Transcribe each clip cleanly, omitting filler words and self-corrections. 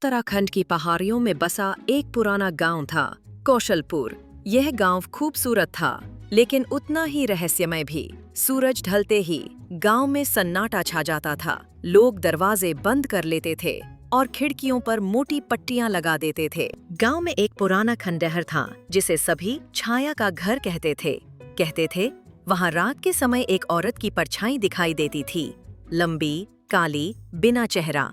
उत्तराखंड की पहाड़ियों में बसा एक पुराना गांव था, कौशलपुर। यह गांव खूबसूरत था, लेकिन उतना ही रहस्यमय भी। सूरज ढलते ही गांव में सन्नाटा छा जाता था। लोग दरवाजे बंद कर लेते थे और खिड़कियों पर मोटी पट्टियां लगा देते थे। गांव में एक पुराना खंडहर था, जिसे सभी छाया का घर कहते थे। वहां रात के समय एक औरत की परछाई दिखाई देती थी, लंबी, काली, बिना चेहरा।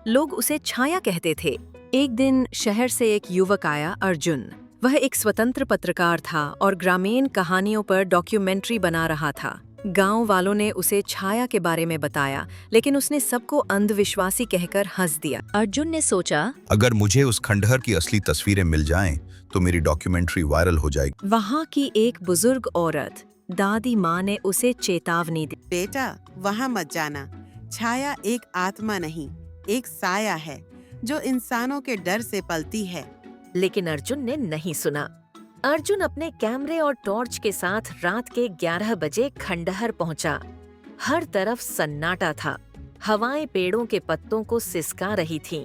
लोग उसे छाया कहते थे। एक दिन शहर से एक युवक आया, अर्जुन। वह एक स्वतंत्र पत्रकार था और ग्रामीण कहानियों पर डॉक्यूमेंट्री बना रहा था। गांव वालों ने उसे छाया के बारे में बताया, लेकिन उसने सबको अंधविश्वासी कहकर हंस दिया। अर्जुन ने सोचा, अगर मुझे उस खंडहर की असली तस्वीरें मिल जाएं, तो मेरी डॉक्यूमेंट्री वायरल हो जाएगी। वहां की एक बुजुर्ग औरत, दादी माँ ने उसे चेतावनी दी। बेटा, वहाँ मत जाना। छाया एक आत्मा नहीं, एक साया है जो इंसानों के डर से पलती है। लेकिन अर्जुन ने नहीं सुना। अर्जुन अपने कैमरे और टॉर्च के साथ रात के 11 बजे खंडहर पहुंचा। हर तरफ सन्नाटा था। हवाएं पेड़ों के पत्तों को सिसका रही थीं।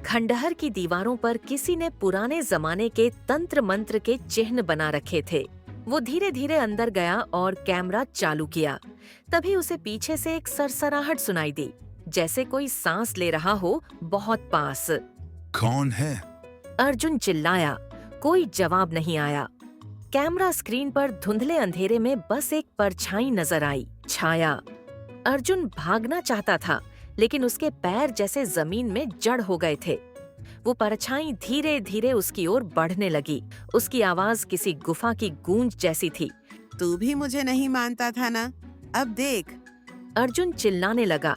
खंडहर की दीवारों पर किसी ने पुराने जमाने के तंत्र मंत्र के चिन्ह बना रखे थे। वो धीरे धीरे अंदर गया और कैमरा चालू किया। तभी उसे पीछे से एक सरसराहट सुनाई दी, जैसे कोई सांस ले रहा हो, बहुत पास। कौन है? अर्जुन चिल्लाया। कोई जवाब नहीं आया। कैमरा स्क्रीन पर धुंधले अंधेरे में बस एक परछाई नजर आई, छाया। अर्जुन भागना चाहता था, लेकिन उसके पैर जैसे जमीन में जड़ हो गए थे। वो परछाई धीरे धीरे उसकी ओर बढ़ने लगी। उसकी आवाज किसी गुफा की गूंज जैसी थी। तू भी मुझे नहीं मानता था ना? अब देख। अर्जुन चिल्लाने लगा।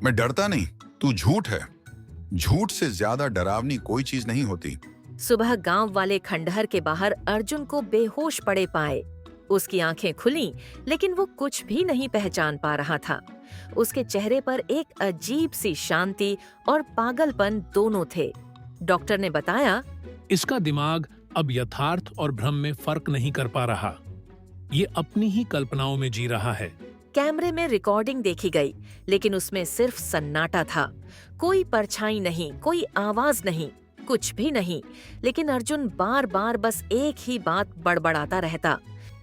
मैं डरता नहीं, तू झूठ है। झूठ से ज्यादा डरावनी कोई चीज नहीं होती। सुबह गांव वाले खंडहर के बाहर अर्जुन को बेहोश पड़े पाए। उसकी आंखें खुलीं, लेकिन वो कुछ भी नहीं पहचान पा रहा था। उसके चेहरे पर एक अजीब सी शांति और पागलपन दोनों थे। डॉक्टर ने बताया, इसका दिमाग अब यथार्थ और भ्रम में फर्क नहीं कर पा रहा। ये अपनी ही कल्पनाओं में जी रहा है। कैमरे में रिकॉर्डिंग देखी गई, लेकिन उसमें सिर्फ सन्नाटा था। कोई परछाई नहीं, कोई आवाज नहीं, कुछ भी नहीं। लेकिन अर्जुन बार बार बस एक ही बात बड़बड़ाता रहता।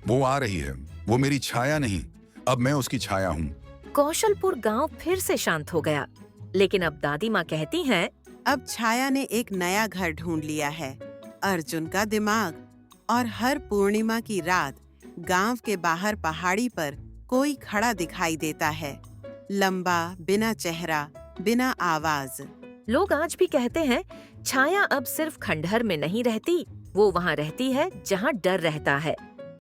वो आ रही है, वो मेरी छाया नहीं, अब मैं उसकी छाया हूँ। कौशलपुर गांव फिर से शांत हो गया। लेकिन अब दादी माँ कहती हैं, अब छाया ने एक नया घर ढूंढ लिया है, अर्जुन का दिमाग। और हर पूर्णिमा की रात गांव के बाहर पहाड़ी पर कोई खड़ा दिखाई देता है, लंबा, बिना चेहरा, बिना आवाज। लोग आज भी कहते हैं, छाया अब सिर्फ खंडहर में नहीं रहती, वो वहाँ रहती है जहाँ डर रहता है।